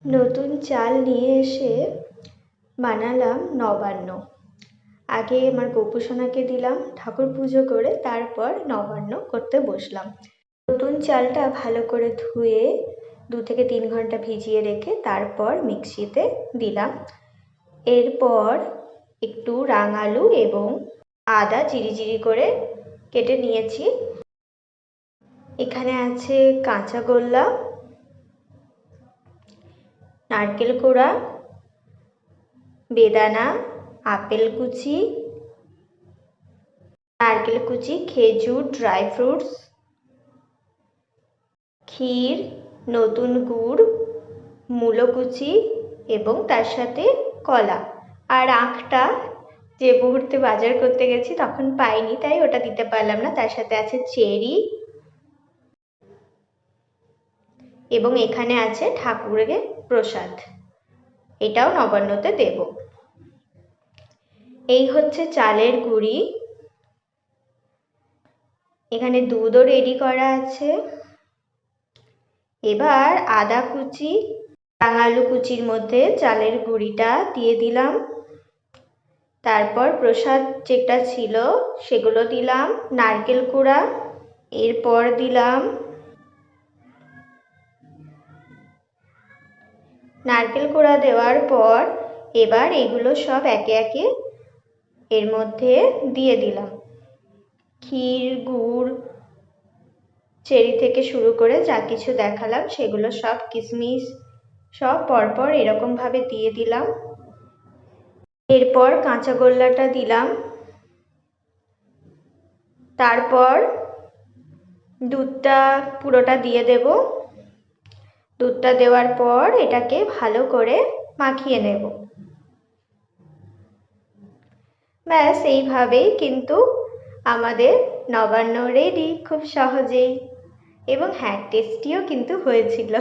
নতুন চাল নিয়ে এসে বানালাম নবান্ন। আগে আমার গোপুসোনাকে দিলাম, ঠাকুর পুজো করে তারপর নবান্ন করতে বসলাম। নতুন চালটা ভালো করে ধুয়ে 2 থেকে 3 ঘন্টা ভিজিয়ে রেখে তারপর মিক্সিতে দিলাম। এরপর একটু রাঙালু এবং আদা চিরি করে কেটে নিয়েছি। এখানে আছে কাঁচা গোল্লা, নারকেল কোড়া, বেদানা, আপেল কুচি, নারকেল কুচি, খেজুর, ড্রাই ফ্রুটস, ক্ষীর, নতুন গুড়, মূলো কুচি এবং তার সাথে কলা। আর আখটা যে মুহূর্তে বাজার করতে গেছি তখন পাইনি, তাই ওটা দিতে পারলাম না। তার সাথে আছে চেরি এবং এখানে আছে ঠাকুরের প্রসাদ, এটাও নবান্নতে দেব। এই হচ্ছে চালের গুঁড়ি। এখানে দুধও রেডি করা আছে। এবার আদা কুচি, রাঙালু কুচির মধ্যে চালের গুঁড়িটা দিয়ে দিলাম। তারপর প্রসাদ যেটা ছিল সেগুলো দিলাম, নারকেল কোড়া, এরপর দিলাম নারকেল কোড়া। দেওয়ার পর এবার এগুলো সব একে একে এর মধ্যে দিয়ে দিলাম। ক্ষীর, গুড়, চেরি থেকে শুরু করে যা কিছু দেখালাম সেগুলো সব, কিশমিশ সব পরপর এরকমভাবে দিয়ে দিলাম। এরপর কাঁচা গোল্লাটা দিলাম। তারপর দুধটা পুরোটা দিয়ে দেব। দুধটা দেওয়ার পর এটাকে ভালো করে মাখিয়ে নেব। ব্যাস, এইভাবেই কিন্তু আমাদের নবান্ন রেডি, খুব সহজেই। এবং হ্যাঁ, টেস্টিও কিন্তু হয়েছিল।